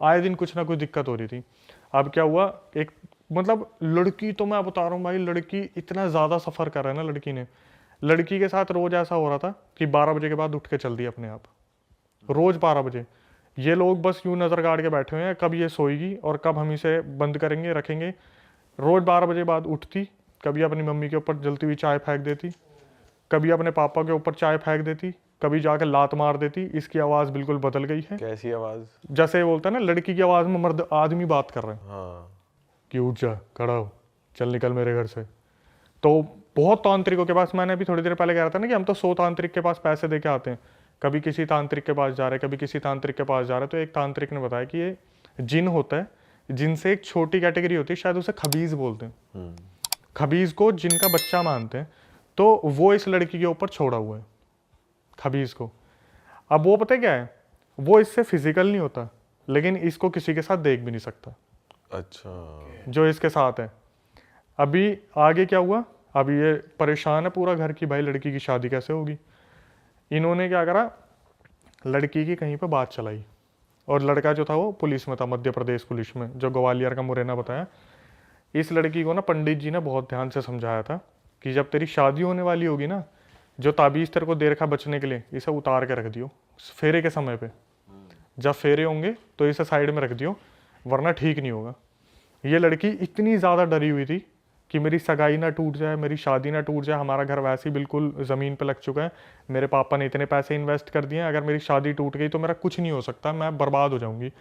आए दिन कुछ ना कुछ दिक्कत हो रही थी। अब क्या हुआ, एक मतलब लड़की तो मैं बता रहा हूँ भाई, लड़की इतना ज़्यादा सफ़र कर रहा है ना लड़की ने। लड़की के साथ रोज़ ऐसा हो रहा था कि 12 बजे के बाद उठ के चल दी अपने आप, रोज़ 12 बजे। ये लोग बस यूँ नज़र गाड़ के बैठे हुए हैं, कब ये सोएगी और कब हम इसे बंद करेंगे रखेंगे। रोज़ 12 बजे बाद उठती, कभी अपनी मम्मी के ऊपर जलती हुई चाय फेंक देती, कभी अपने पापा के ऊपर चाय फेंक देती, कभी जाकर लात मार देती। इसकी आवाज़ बिल्कुल बदल गई है। कैसी आवाज़? जैसे बोलता है ना लड़की की आवाज़ में मर्द आदमी बात कर रहे हैं हाँ, कि उठ जा, खड़ा हो, चल निकल मेरे घर से। तो बहुत तांत्रिकों के पास, मैंने अभी थोड़ी देर पहले कह रहा था ना कि हम तो 100 तांत्रिक के पास पैसे दे के आते हैं, कभी किसी तांत्रिक के पास जा रहे, कभी किसी तांत्रिक के पास जा रहे। तो एक तांत्रिक ने बताया कि ये जिन होता है, जिनसे एक छोटी कैटेगरी होती है, शायद उसे खबीज बोलते हैं, खबीज को जिनका बच्चा मानते हैं। तो वो इस लड़की के ऊपर छोड़ा हुआ है, खबीज को। अब वो पता है क्या है, वो इससे फिजिकल नहीं होता, लेकिन इसको किसी के साथ देख भी नहीं सकता अच्छा। जो इसके साथ है। अभी आगे क्या हुआ, अभी ये परेशान है पूरा घर की, भाई लड़की की शादी कैसे होगी। इन्होंने क्या करा, लड़की की कहीं पर बात चलाई, और लड़का जो था वो पुलिस में था, मध्य प्रदेश पुलिस में, जो ग्वालियर का मुरैना बताया। इस लड़की को ना पंडित जी ने बहुत ध्यान से समझाया था कि जब तेरी शादी होने वाली होगी ना, जो ताबीज़ तेरे को दे रखा बचने के लिए, इसे उतार के रख दियो फेरे के समय पे। जब फेरे होंगे तो इसे साइड में रख दियो, वरना ठीक नहीं होगा। ये लड़की इतनी ज़्यादा डरी हुई थी कि मेरी सगाई ना टूट जाए, मेरी शादी ना टूट जाए, हमारा घर वैसे ही बिल्कुल ज़मीन पे लग चुका है, मेरे पापा ने इतने पैसे इन्वेस्ट कर दिए हैं, अगर मेरी शादी टूट गई तो मेरा कुछ नहीं हो सकता, मैं बर्बाद हो जाऊंगी।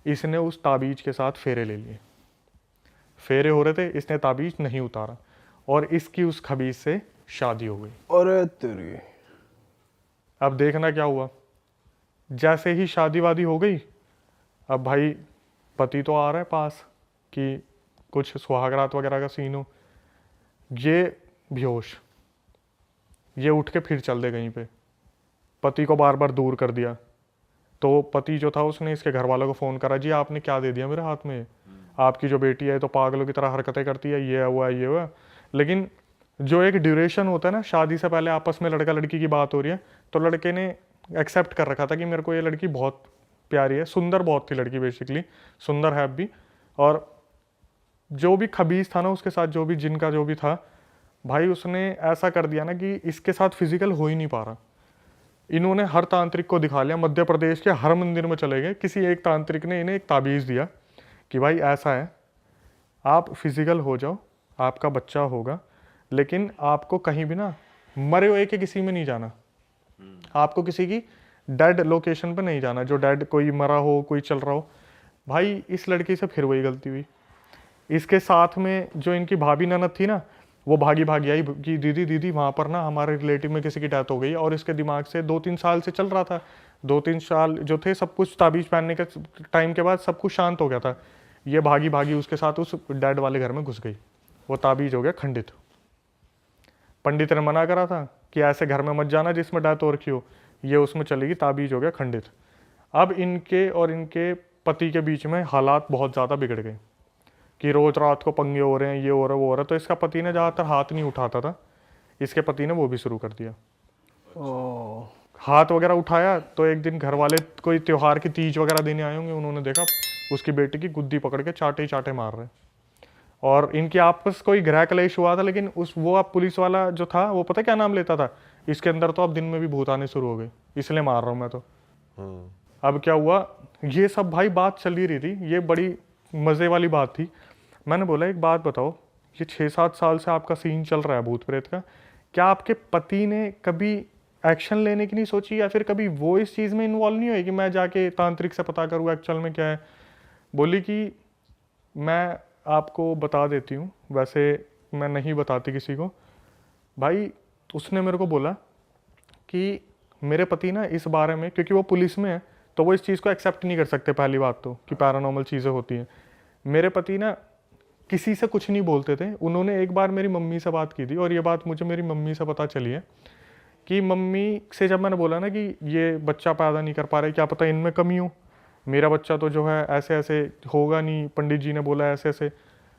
इसने उस ताबीज़ के साथ फेरे ले लिए, फेरे हो रहे थे, इसने ताबीज़ नहीं उतारा, और इसकी उस खबीज से शादी हो गई। अरे तेरी, अब देखना क्या हुआ, जैसे ही शादी वादी हो गई, अब भाई पति तो आ रहा है पास कि कुछ सुहागरात वगैरह का सीन हो, ये बेहोश, ये उठ के फिर चल दे कहीं पे, पति को बार बार दूर कर दिया। तो पति जो था उसने इसके घर वालों को फ़ोन करा, जी आपने क्या दे दिया मेरे हाथ में, आपकी जो बेटी है तो पागलों की तरह हरकतें करती है, ये हुआ ये हुआ। लेकिन जो एक ड्यूरेशन होता है ना, शादी से पहले आपस में लड़का लड़की की बात हो रही है, तो लड़के ने एक्सेप्ट कर रखा था कि मेरे को ये लड़की बहुत प्यारी है, सुंदर बहुत थी लड़की, बेसिकली सुंदर है अब भी। और जो भी खबीज था ना उसके साथ, जो भी जिनका जो भी था भाई, उसने ऐसा कर दिया ना कि इसके साथ फिजिकल हो ही नहीं पा रहा। इन्होंने हर तांत्रिक को दिखा लिया, मध्य प्रदेश के हर मंदिर में चले गए, किसी एक तांत्रिक ने इन्हें एक ताबीज़ दिया कि भाई ऐसा है, आप फिजिकल हो जाओ, आपका बच्चा होगा, लेकिन आपको कहीं भी ना मरे हुए के किसी में नहीं जाना, आपको किसी की डेड लोकेशन पर नहीं जाना, जो डेड कोई मरा हो, कोई चल रहा हो। भाई इस लड़की से फिर वही गलती हुई। इसके साथ में जो इनकी भाभी ननद थी ना, वो भागी भागी आई कि दीदी दीदी वहाँ पर ना हमारे रिलेटिव में किसी की डेथ हो गई, और इसके दिमाग से 2-3 साल से चल रहा था, 2-3 साल जो थे सब कुछ ताबीज़ पहनने के टाइम के बाद सब कुछ शांत हो गया था। ये भागी भागी उसके साथ उस डेड वाले घर में घुस गई, वो ताबीज़ हो गया खंडित। पंडित ने मना करा था कि ऐसे घर में मत जाना जिसमें डेथ हो रखी हो, ये उसमें चलेगी, ताबीज़ हो गया खंडित। अब इनके और इनके पति के बीच में हालात बहुत ज़्यादा बिगड़ गए कि रोज़ रात को पंगे हो रहे हैं, ये हो रहा है वो हो रहा है। तो इसका पति ने ज़्यादातर हाथ नहीं उठाता था, इसके पति ने वो भी शुरू कर दिया। ओ, हाथ वगैरह उठाया तो एक दिन घर वाले कोई त्योहार की तीज वगैरह देने आए होंगे, उन्होंने देखा उसकी बेटी की गुद्दी पकड़ के चाटे ही चाटे मार रहे। और इनकी आपस कोई गृह कलेश हुआ था, लेकिन वो अब पुलिस वाला जो था वो पता क्या नाम लेता था, इसके अंदर तो अब दिन में भी भूत आने शुरू हो गए, इसलिए मार रहा हूँ मैं तो। अब क्या हुआ, ये सब भाई बात चल ही रही थी, ये बड़ी मज़े वाली बात थी। मैंने बोला एक बात बताओ, ये 6-7 साल से आपका सीन चल रहा है भूत प्रेत का, क्या आपके पति ने कभी एक्शन लेने की नहीं सोची, या फिर कभी वो इस चीज़ में इन्वॉल्व नहीं हुए कि मैं जाके तांत्रिक से पता करूँ एक्चुअल में क्या है। बोली कि मैं आपको बता देती हूँ, वैसे मैं नहीं बताती किसी को। भाई उसने मेरे को बोला कि मेरे पति ना इस बारे में, क्योंकि वो पुलिस में है तो वो इस चीज़ को एक्सेप्ट नहीं कर सकते पहली बात तो, कि पैरानॉर्मल चीज़ें होती हैं। मेरे पति ना किसी से कुछ नहीं बोलते थे। उन्होंने एक बार मेरी मम्मी से बात की थी, और ये बात मुझे मेरी मम्मी से पता चली है कि मम्मी से जब मैंने बोला ना कि ये बच्चा पैदा नहीं कर पा रहे, क्या पता इनमें कमी हो, मेरा बच्चा तो जो है ऐसे ऐसे होगा नहीं, पंडित जी ने बोला ऐसे ऐसे।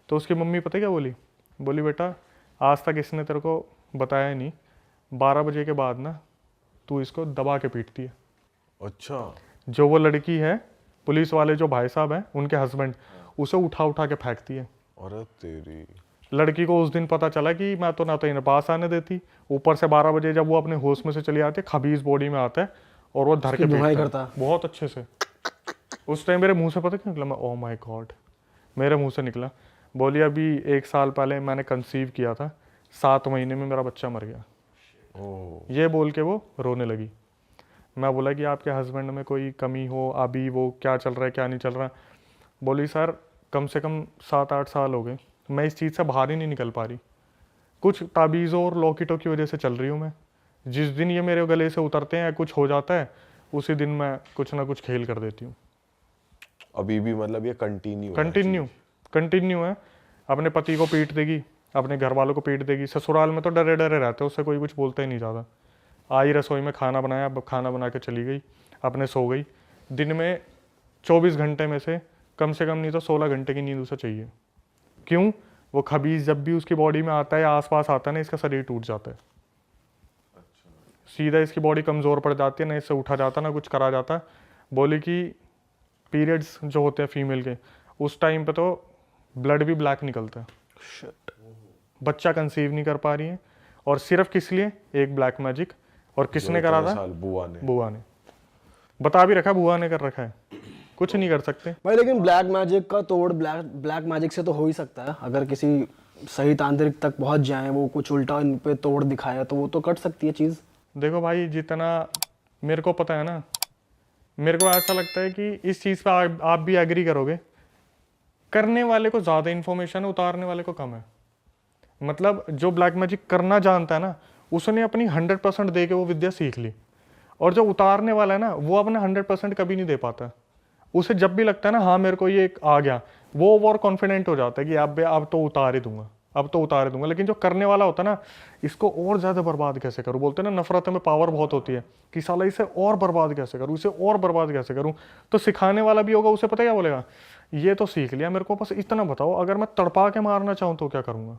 तो उसकी मम्मी पता है क्या बोली? बोली बेटा आज तक इसने तेरे को बताया नहीं, 12 बजे के बाद ना तू इसको दबा के पीटती है। अच्छा। जो वो लड़की है, पुलिस वाले जो भाई साहब हैं उनके हस्बैंड, उसे उठा उठा के फेंकती है। अरे तेरी। लड़की को उस दिन पता चला कि मैं तो ना तो इन्हें पास आने देती, ऊपर से 12 बजे जब वो अपने होश में से चली आती है, खबीज बॉडी में आता है और वो धर के दुहाई पीटता करता है बहुत अच्छे से। उस टाइम मेरे मुंह से पता क्या निकला? मैं ओह माय गॉड, मेरे मुंह से निकला। बोली अभी 1 साल पहले मैंने कंसीव किया था, 7 महीने में मेरा बच्चा मर गया। ओह। ये बोल के वो रोने लगी। मैं बोला कि आपके हस्बैंड में कोई कमी हो, अभी वो क्या चल रहा है क्या नहीं चल रहा। बोली सर कम से कम 7-8 साल हो गए, मैं इस चीज़ से बाहर ही नहीं निकल पा रही। कुछ ताबीज़ों और लॉकेटों की वजह से चल रही हूँ मैं। जिस दिन ये मेरे गले से उतरते हैं या कुछ हो जाता है, उसी दिन मैं कुछ ना कुछ खेल कर देती हूँ। अभी भी मतलब ये कंटिन्यू है। अपने पति को पीट देगी, अपने घर वालों को पीट देगी। ससुराल में तो डरे डरे रहते, उससे कोई कुछ बोलता ही नहीं ज़्यादा। आई रसोई में खाना बनाया, खाना बना के चली गई, अपने सो गई। दिन में 24 घंटे में से कम नहीं तो 16 घंटे की नींद उसे चाहिए। क्यों? वो खबीज जब भी उसकी बॉडी में आता है या आसपास आता है ना, इसका शरीर टूट जाता है। सीधा इसकी बॉडी कमज़ोर पड़ जाती है, ना इससे उठा जाता ना कुछ करा जाता। बोली कि पीरियड्स जो होते हैं फीमेल के, उस टाइम पे तो ब्लड भी ब्लैक निकलता है। बच्चा कंसीव नहीं कर पा रही है, और सिर्फ किस लिए? एक ब्लैक मैजिक। और किसने करा था? बुआ ने बता भी रखा, बुआ ने कर रखा है, कुछ नहीं कर सकते भाई। लेकिन ब्लैक मैजिक का तोड़ ब्लैक मैजिक से तो हो ही सकता है। अगर किसी सही तांत्रिक तक पहुंच जाए, वो कुछ उल्टा इन पे तोड़ दिखाया, तो वो तो कट सकती है चीज़। देखो भाई, जितना मेरे को पता है ना, मेरे को ऐसा लगता है कि इस चीज़ पे आप भी एग्री करोगे, करने वाले को ज़्यादा इन्फॉर्मेशन है, उतारने वाले को कम है। मतलब जो ब्लैक मैजिक करना जानता है ना, उसने अपनी 100% दे के वो विद्या सीख ली। और जो उतारने वाला है ना, वो अपना 100% कभी नहीं दे पाता। उसे जब भी लगता है ना हाँ मेरे को ये आ गया, वो ओवर कॉन्फिडेंट हो जाता है कि अब तो उतार ही दूंगा, अब तो उतार ही दूंगा। लेकिन जो करने वाला होता है ना, इसको और ज़्यादा बर्बाद कैसे करूँ, बोलते हैं ना नफरत में पावर बहुत होती है, कि साला इसे और बर्बाद कैसे करूँ, इसे और बर्बाद कैसे करूँ। तो सिखाने वाला भी होगा, उसे पता क्या बोलेगा, ये तो सीख लिया, मेरे को बस इतना बताओ, अगर मैं तड़पा के मारना चाहूँ तो क्या करूँगा।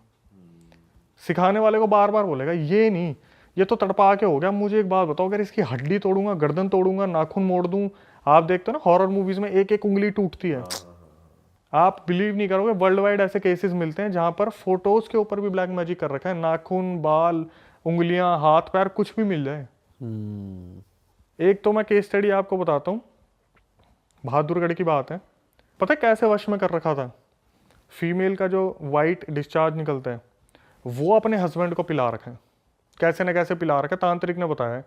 सिखाने वाले को बार बार बोलेगा ये नहीं, ये तो तड़पा के हो गया, मुझे एक बात बताओ, अगर इसकी हड्डी तोड़ूंगा, गर्दन तोड़ूंगा, नाखून मोड़ दूं। आप देखते हो ना हॉरर मूवीज में एक एक उंगली टूटती है। आप बिलीव नहीं करोगे, वर्ल्ड वाइड ऐसे केसेस मिलते हैं जहां पर फोटोज के ऊपर भी ब्लैक मैजिक कर रखा है, नाखून, बाल, उंगलियां, हाथ पैर कुछ भी मिल जाए। एक तो मैं केस स्टडी आपको बताता हूँ, बहादुरगढ़ की बात है। पता है कैसे वश में कर रखा था? फीमेल का जो वाइट डिस्चार्ज निकलता है, वो अपने हस्बैंड को पिला रखा है, कैसे न कैसे पिला रखा है। तांत्रिक ने बताया है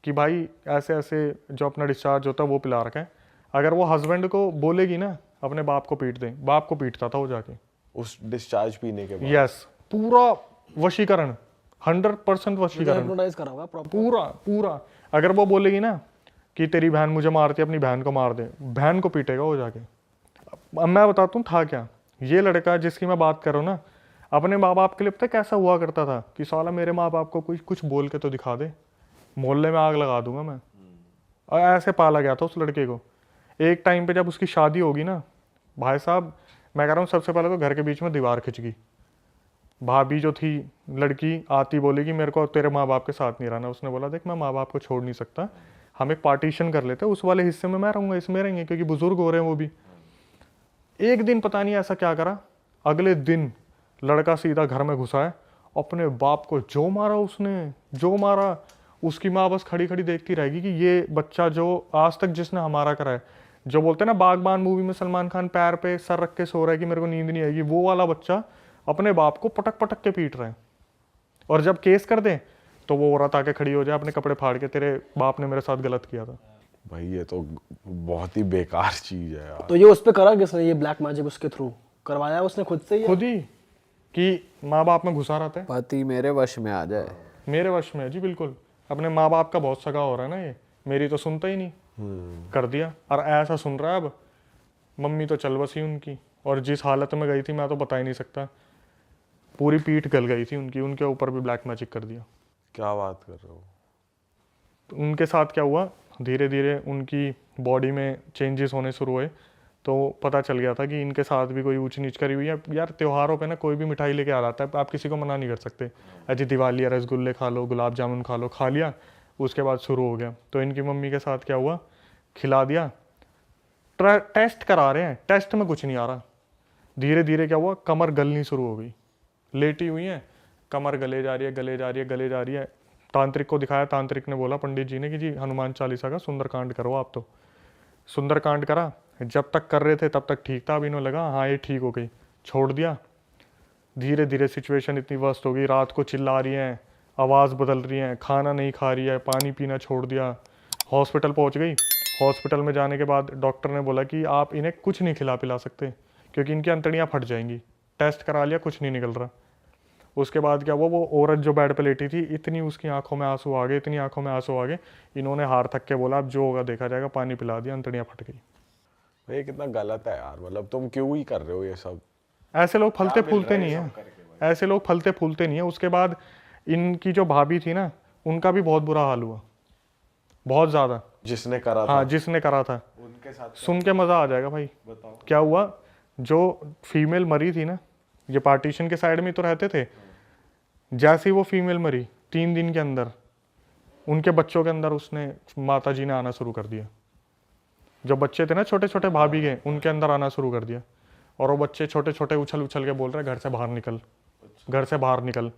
कि भाई ऐसे ऐसे जो अपना डिस्चार्ज होता है वो पिला रखा है। अगर वो हस्बैंड को बोलेगी ना अपने बाप को पीट दे, बाप को पीटता था वो जाके उस डिस्चार्ज पीने के बाद। यस, पूरा वशीकरण, 100% वशीकरण, हिप्नोटाइज करा होगा प्रॉपर पूरा पूरा। अगर वो बोलेगी ना कि तेरी बहन मुझे मारती है, अपनी बहन को मार दे, बहन को पीटेगा वो जाके। अब मैं बताता हूँ था क्या। ये लड़का जिसकी मैं बात कर रहा हूँ ना, अपने माँ बाप के लिए पता कैसा हुआ करता था कि साला मेरे माँ बाप को कुछ बोल के तो दिखा दे, मोहल्ले में आग लगा दूंगा मैं। और ऐसे पाला गया था उस लड़के को। एक टाइम पे जब उसकी शादी होगी ना, भाई साहब मैं कह रहा हूँ, सबसे पहले तो घर के बीच में दीवार खिंच गई। भाभी जो थी लड़की आती, बोली कि मेरे को तेरे माँ बाप के साथ नहीं रहना। उसने बोला देख मैं माँ बाप को छोड़ नहीं सकता, हम एक पार्टीशन कर लेते, उस वाले हिस्से में मैं रहूँगा, इसमें रहेंगे, क्योंकि बुजुर्ग हो रहे हैं वो भी। एक दिन पता नहीं ऐसा क्या करा, अगले दिन लड़का सीधा घर में घुसा है, अपने बाप को जो मारा उसने, जो मारा। उसकी माँ बस खड़ी खड़ी देखती रहेगी कि ये बच्चा जो आज तक जिसने हमारा करा है, जो बोलते हैं ना बागबान मूवी में सलमान खान पैर पे सर रख के सो रहा है कि मेरे को नींद नहीं आएगी, वो वाला बच्चा अपने बाप को पटक पटक के पीट रहा है। और जब केस कर दे तो वो औरत आके खड़ी हो जाए अपने कपड़े फाड़ के, तेरे बाप ने मेरे साथ गलत किया था। भाई ये तो बहुत ही बेकार चीज है यार। तो ये उस पे करा किसने, ये ब्लैक मैजिक उसके थ्रू करवाया उसने खुद से ही? खुद ही, कि माँ बाप में घुसा रहता है। पति मेरे वश में आ जाए। मेरे वश में है जी, बिल्कुल। अपने माँ बाप का बहुत सगा हो रहा है ना ये, मेरी तो सुनता ही नहीं, कर दिया। और ऐसा सुन रहा है अब, मम्मी तो चल बसी उनकी, और जिस हालत में गई थी मैं तो बता ही नहीं सकता, पूरी पीठ गल गई थी उनकी, उनके ऊपर भी ब्लैक मैजिक कर दिया। क्या बात कर रहे हो? तो उनके साथ क्या हुआ, धीरे धीरे उनकी बॉडी में चेंजेस होने शुरू हुए, तो पता चल गया था कि इनके साथ भी कोई ऊंच नीच करी हुई है। यार त्योहारों पे ना कोई भी मिठाई लेके आ जाता है, आप किसी को मना नहीं कर सकते, अजी दिवाली है रसगुल्ले खा लो, गुलाब जामुन खा लो, खा लिया, उसके बाद शुरू हो गया। तो इनकी मम्मी के साथ क्या हुआ, खिला दिया, टेस्ट करा रहे हैं, टेस्ट में कुछ नहीं आ रहा, धीरे धीरे क्या हुआ, कमर गलनी शुरू हो गई, लेटी हुई है, कमर गले जा रही है, गले जा रही है, गले जा रही है। तांत्रिक को दिखाया, तांत्रिक ने बोला पंडित जी ने कि जी हनुमान चालीसा का सुंदरकांड करो आप। तो सुंदरकांड करा, जब तक कर रहे थे तब तक ठीक था, अब इन्होंने लगा हाँ ये ठीक हो गई, छोड़ दिया। धीरे धीरे सिचुएशन इतनी वर्स्ट हो गई, रात को चिल्ला रही हैं, आवाज़ बदल रही हैं, खाना नहीं खा रही है, पानी पीना छोड़ दिया। हॉस्पिटल पहुंच गई, हॉस्पिटल में जाने के बाद डॉक्टर ने बोला कि आप इन्हें कुछ नहीं खिला पिला सकते क्योंकि इनकी अंतड़ियाँ फट जाएंगी। टेस्ट करा लिया, कुछ नहीं निकल रहा। उसके बाद क्या हुआ, वो औरत जो बेड पे लेटी थी, इतनी उसकी आंखों में आंसू आ गए, इतनी आंखों में आंसू आ गए, इन्होंने हार थक के बोला अब जो होगा देखा जाएगा, पानी पिला दिया, अंतड़ियाँ फट गई। ये कितना गलत है यार, मतलब तुम क्यों ही कर रहे हो ये सब? ऐसे लोग फलते फूलते नहीं है, ऐसे लोग फलते फूलते नहीं है। उसके बाद इनकी जो भाभी थी ना, उनका भी बहुत बुरा हाल हुआ, बहुत ज़्यादा। जिसने करा था? हाँ, जिसने करा था, उनके साथ सुन के मज़ा आ जाएगा भाई। बताओ क्या हुआ, जो फीमेल मरी थी ना, ये पार्टीशन के साइड में तो रहते थे, जैसे ही वो फीमेल मरी 3 दिन के अंदर उनके बच्चों के अंदर उसने, माता जी ने आना शुरू कर दिया। जो बच्चे थे ना छोटे छोटे भाभी के, उनके अंदर आना शुरू कर दिया। और वो बच्चे छोटे छोटे उछल उछल के बोल रहे घर से बाहर निकल, घर से बाहर निकल,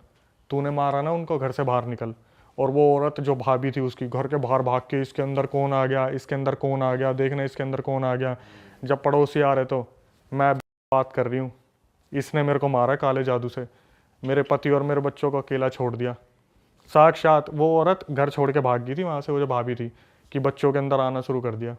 तूने मारा ना उनको, घर से बाहर निकल। और वो औरत जो भाभी थी उसकी, घर के बाहर भाग के इसके अंदर कौन आ गया, इसके अंदर कौन आ गया, देखना इसके अंदर कौन आ गया। जब पड़ोसी आ रहे तो मैं बात कर रही हूँ, इसने मेरे को मारा काले जादू से, मेरे पति और मेरे बच्चों को अकेला छोड़ दिया। साक्षात वो औरत घर छोड़ के भाग गई थी वहाँ से, वो जो भाभी थी, कि बच्चों के अंदर आना शुरू कर दिया।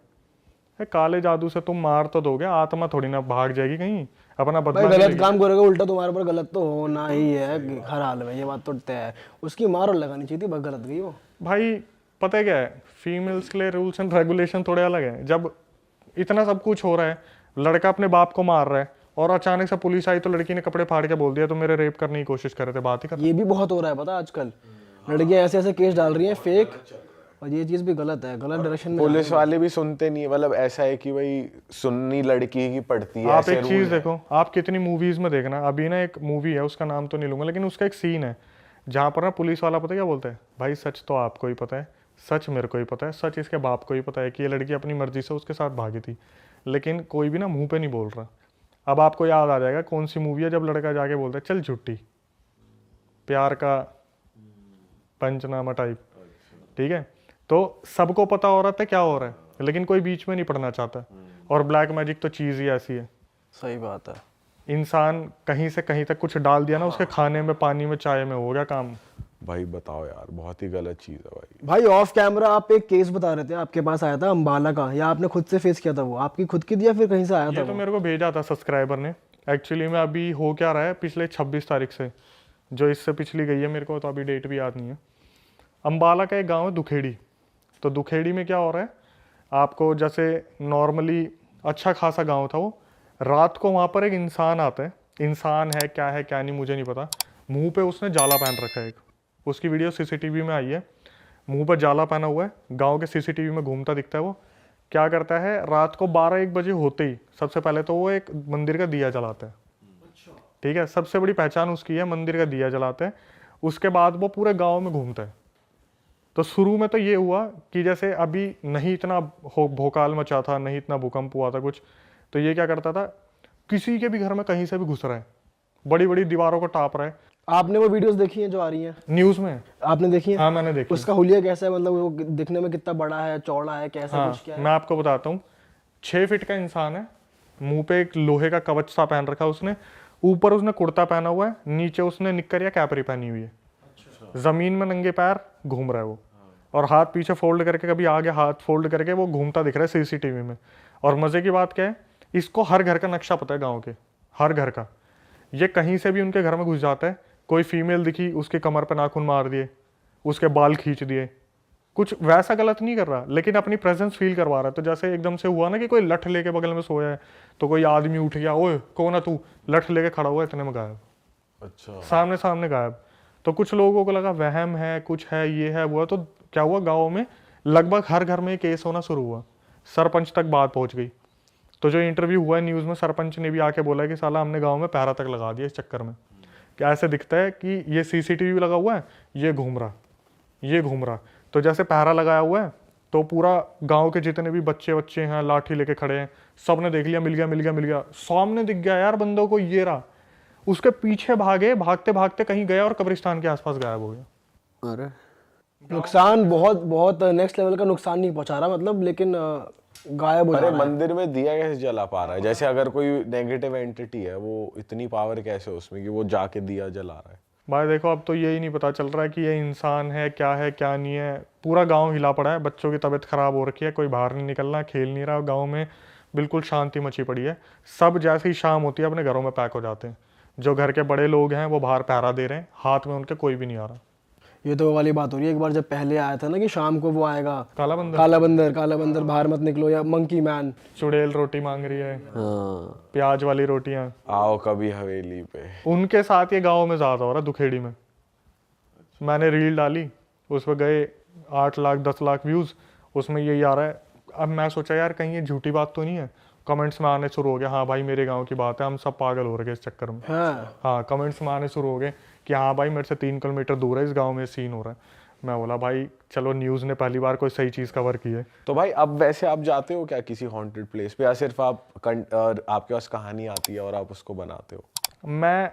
काले जादू से तुम मार तो दोगे, आत्मा थोड़ी ना भाग जाएगी कहीं, अपना भाई बदला गलत नहीं काम करोगे उल्टा तुम्हारे ऊपर गलत तो होना ही है हर हाल में, ये बात तो तय है। उसकी मार और लगानी चाहिए थी, बस गलत गई वो। भाई पता है क्या है, फीमेल्स के लिए रूल्स एंड रेगुलेशन थोड़े अलग है। जब इतना सब कुछ हो रहा है, लड़का अपने बाप को मार रहा है, और अचानक से पुलिस आई तो लड़की ने कपड़े फाड़ के बोल दिया तो मेरे रेप करने की कोशिश कर रहे थे, बात ही कर। ये भी बहुत हो रहा है पता, आजकल लड़कियां ऐसे ऐसे केस डाल रही हैं फेक, और ये चीज़ भी गलत है, गलत डायरेक्शन में। पुलिस वाले भी सुनते नहीं है, मतलब ऐसा है कि भाई सुन्नी लड़की की पड़ती है। आप एक चीज देखो, आप कितनी मूवीज में देखना, अभी ना एक मूवी है, उसका नाम तो नहीं लूंगा, लेकिन उसका एक सीन है जहाँ पर ना पुलिस वाला पता क्या बोलता है, भाई सच तो आपको ही पता है, सच मेरे को ही पता है, सच इसके बाप को ही पता है कि ये लड़की अपनी मर्जी से उसके साथ भागी थी, लेकिन कोई भी ना मुंह पे नहीं बोल रहा। अब आपको याद आ जाएगा कौन सी मूवी है, जब लड़का जाके बोलता है चल छुट्टी, प्यार का पंचनामा टाइप, ठीक है। तो सबको पता हो रहा था क्या हो रहा है, लेकिन कोई बीच में नहीं पड़ना चाहता। और ब्लैक मैजिक तो चीज़ ही ऐसी है, सही बात है। इंसान कहीं से कहीं तक कुछ डाल दिया ना, उसके खाने में, पानी में, चाय में, हो गया काम। भाई बताओ यार, बहुत ही गलत चीज है भाई। भाई ऑफ कैमरा आप एक केस बता रहे थे, आपके पास आया था अंबाला का, या आपने खुद से फेस किया था? वो आपकी खुद की थी या फिर कहीं से आया था? ये तो मेरे को भेजा था सब्सक्राइबर ने। एक्चुअली में अभी हो क्या रहा है, पिछले 26 तारीख से, जो इससे पिछली गई है, मेरे को तो अभी डेट भी याद नहीं है। अंबाला का एक गाँव है दुखेड़ी, तो दुखेड़ी में क्या हो रहा है, आपको जैसे नॉर्मली अच्छा खासा गाँव था वो, रात को वहाँ पर एक इंसान आता है, इंसान है क्या नहीं मुझे नहीं पता, मुंह पे उसने जाला पहन रखा है एक, उसकी वीडियो सीसीटीवी में आई है, मुंह पर जाला पहना हुआ है, गांव के सीसीटीवी में घूमता दिखता है। वो क्या करता है, रात को 12-1 बजे होते ही सबसे पहले तो वो एक मंदिर का दिया जलाता है, ठीक है, सबसे बड़ी पहचान उसकी है, मंदिर का दिया जलाता है। उसके बाद वो पूरे गाँव में घूमता है। तो शुरू में तो ये हुआ कि जैसे अभी नहीं इतना भोकाल मचा था, नहीं इतना भूकंप हुआ था कुछ, तो ये क्या करता था, किसी के भी घर में कहीं से भी घुस रहा है, बड़ी बड़ी दीवारों को टाप रहा है। आपने वो वीडियोस देखी हैं जो आ रही हैं न्यूज़ में? आपने देखी है? हाँ मैंने देखी। उसका हुलिया कैसा है, मतलब वो दिखने में कितना बड़ा है, चौड़ा है, कैसा हाँ, कुछ क्या है? मैं आपको बताता हूँ। 6 फीट का इंसान है, मुंह पे एक लोहे का कवच सा पहन रखा है उसने, ऊपर उसने कुर्ता पहना हुआ है, नीचे उसने निक्कर या कैपरी पहनी हुई है, जमीन में नंगे पैर घूम रहा है वो, और हाथ पीछे फोल्ड करके, कभी आगे हाथ फोल्ड करके वो घूमता दिख रहा है सीसीटीवी में। और मजे की बात क्या है, इसको हर घर का नक्शा पता है, गाँव के हर घर का। ये कहीं से भी उनके घर में घुस जाता है, कोई फीमेल दिखी उसके कमर पर नाखून मार दिए, उसके बाल खींच दिए, कुछ वैसा गलत नहीं कर रहा, लेकिन अपनी प्रेजेंस फील करवा रहा है। तो जैसे एकदम से हुआ ना कि कोई लठ लेके बगल में सोया है, तो कोई आदमी उठ गया, ओए कौन है तू, लठ लेके खड़ा हुआ है, इतने में गायब, अच्छा सामने सामने गायब। तो कुछ लोगों को लगा वहम है, कुछ है, ये है, वो है। तो क्या हुआ, गाँव में लगभग हर घर में ये केस होना शुरू हुआ, सरपंच तक बात पहुंच गई। तो जो इंटरव्यू हुआ है न्यूज़ में, सरपंच ने भी आके बोला कि साला हमने गांव में पहरा तक लगा दिया इस चक्कर में, कि ऐसे दिखता है कि ये सीसीटीवी लगा हुआ है, ये घूम रहा, ये घूम रहा। तो जैसे पहरा लगाया हुआ है, तो पूरा गांव के जितने भी बच्चे हैं लाठी लेके खड़े हैं, सब ने देख लिया, मिल गया मिल गया मिल गया, सामने दिख गया यार बंदों को, ये रहा। उसके पीछे भागे, भागते भागते कहीं गया और कब्रिस्तान के आसपास गायब हो गया। अरे नुकसान बहुत बहुत नेक्स्ट लेवल का नुकसान नहीं पहुंचा रहा मतलब, लेकिन गायब हो जा अरे रहा है। मंदिर में दिया कैसे जला पा रहा है? जैसे अगर कोई नेगेटिव एंटिटी है, वो इतनी पावर कैसे उसमें कि वो जाके दिया जला रहा है? भाई देखो, अब तो यही नहीं पता चल रहा है कि ये इंसान है क्या नहीं है। पूरा गांव हिला पड़ा है, बच्चों की तबीयत खराब हो रखी है, कोई बाहर नहीं निकलना, खेल नहीं रहा, गांव में बिल्कुल शांति मची पड़ी है। सब जैसे ही शाम होती है अपने घरों में पैक हो जाते हैं। जो घर के बड़े लोग हैं वो बाहर पहरा दे रहे हैं, हाथ में उनके कोई भी नहीं आ रहा। ये तो वो वाली बात हो रही है, एक बार जब पहले आया था ना कि शाम को वो आएगा, काला बंदर, काला बंदर बाहर मत निकलो, या मंकी मैन। चुड़ैल रोटी मांग रही है, हाँ प्याज वाली रोटियां, आओ कभी हवेली पे। उनके साथ ये गाँव में ज़्यादा हो रहा है, दुखेड़ी में। मैंने रील डाली, उस पर गए 8 लाख 10 लाख व्यूज़, उसमें यही आ रहा है। अब मैं सोचा यार कहीं ये झूठी बात तो नहीं है। कमेंट्स में आने शुरू हो गया, हाँ भाई मेरे गांव की बात है, हम सब पागल हो रहे हैं इस चक्कर में। हाँ, कमेंट्स में आने शुरू हो गए कि हाँ भाई मेरे से 3 किलोमीटर दूर है, इस गांव में सीन हो रहा है। मैं बोला भाई चलो, न्यूज़ ने पहली बार कोई सही चीज़ कवर की है। तो भाई अब वैसे आप जाते हो क्या किसी हॉन्टेड प्लेस पे, या सिर्फ आपके पास कहानी आती है और आप उसको बनाते हो? मैं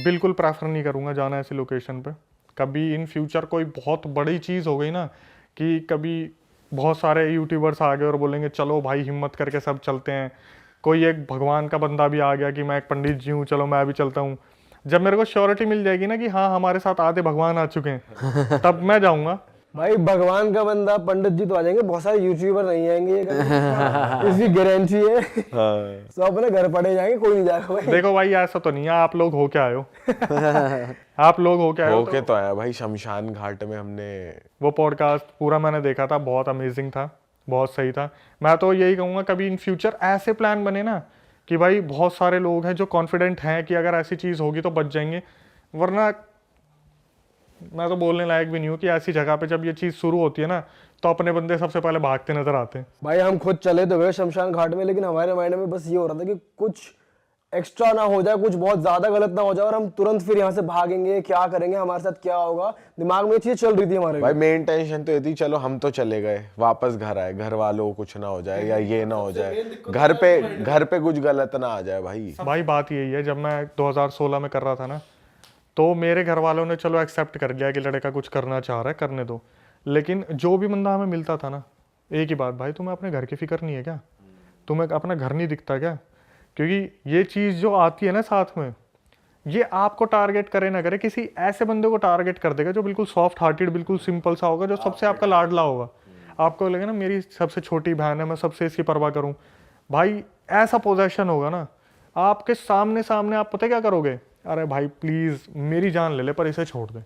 बिल्कुल प्रेफर नहीं करूँगा जाना ऐसी लोकेशन पे। कभी इन फ्यूचर कोई बहुत बड़ी चीज़ हो गई ना, कि कभी बहुत सारे यूट्यूबर्स आ गए और बोलेंगे चलो भाई हिम्मत करके सब चलते हैं, कोई एक भगवान का बंदा भी आ गया कि मैं एक पंडित जी हूँ, चलो मैं भी चलता हूँ, जब मेरे को श्योरिटी मिल जाएगी ना कि हाँ हमारे साथ आधे भगवान आ चुके हैं, तब मैं जाऊँगा। भाई भगवान का बंदा पंडित जी तो आ जाएंगे, बहुत सारे यूट्यूबर नहीं आएंगे ये इसकी गारंटी है। सब अपने घर पड़े जाएंगे, कोई नहीं जाएगा भाई। देखो भाई ऐसा तो नहीं है, आप लोग हो क्या आए हो आप लोग हो क्या आए हो। ओके तो आया भाई, शमशान घाट में हमने वो पॉडकास्ट पूरा मैंने देखा था, बहुत अमेजिंग था, बहुत सही था। मैं तो यही कहूँगा कभी इन फ्यूचर ऐसे प्लान बने ना कि भाई बहुत सारे लोग हैं जो कॉन्फिडेंट हैं कि अगर ऐसी चीज़ होगी तो बच जाएंगे, वरना मैं तो बोलने लायक भी नहीं हूँ कि ऐसी जगह पे जब ये चीज़ शुरू होती है ना, तो अपने बंदे सबसे पहले भागते नजर आते हैं। भाई हम खुद चले तो गए शमशान घाट में, लेकिन हमारे माइंड में बस ये हो रहा था कि कुछ एक्स्ट्रा ना हो जाए, कुछ बहुत ज्यादा गलत ना हो जाए और हम तुरंत फिर यहाँ से भागेंगे, क्या करेंगे, हमारे साथ क्या होगा, दिमाग में ये चीज चल रही थी हमारे। भाई मेन टेंशन तो ये थी, चलो हम तो चले गए, वापस घर आए, घर वालों को कुछ ना हो जाए या ये ना हो जाए, घर पे कुछ गलत ना आ जाए। भाई बात यही है, जब मैं 2016 में कर रहा था ना, तो मेरे घर वालों ने चलो एक्सेप्ट कर लिया कि लड़का कुछ करना चाह रहा है, करने दो। लेकिन जो भी बंदा हमें मिलता था ना, एक ही बात, भाई तुम्हें अपने घर की फिक्र नहीं है क्या, तुम्हें अपना घर नहीं दिखता क्या? क्योंकि ये चीज़ जो आती है ना साथ में, ये आपको टारगेट करे ना करे, किसी ऐसे बंदे को टारगेट कर देगा जो बिल्कुल सॉफ्ट हार्टेड, बिल्कुल सिंपल सा होगा, जो सबसे आपका लाडला होगा। आपको लगेगा ना मेरी सबसे छोटी बहन है, मैं सबसे इसकी परवाह करूं। भाई ऐसा पोजेशन होगा ना आपके सामने सामने, आप पता क्या करोगे, अरे भाई प्लीज़ मेरी जान ले ले पर इसे छोड़ दे,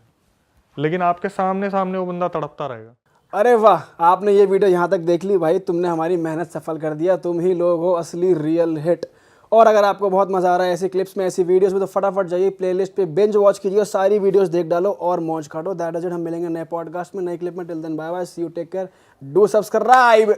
लेकिन आपके सामने सामने वो बंदा तड़पता रहेगा। अरे वाह, आपने ये वीडियो यहाँ तक देख ली भाई, तुमने हमारी मेहनत सफल कर दिया, तुम ही लोग हो असली रियल हिट। और अगर आपको बहुत मजा आ रहा है ऐसी क्लिप्स में, ऐसी वीडियोस में, तो फटाफट जाइए प्लेलिस्ट पे बिंज वॉच कीजिए, सारी वीडियोस देख डालो और मौज काटो। दैट इज इट, हम मिलेंगे नए पॉडकास्ट में, नए क्लिप में। Till then bye bye, see you, take care, do subscribe.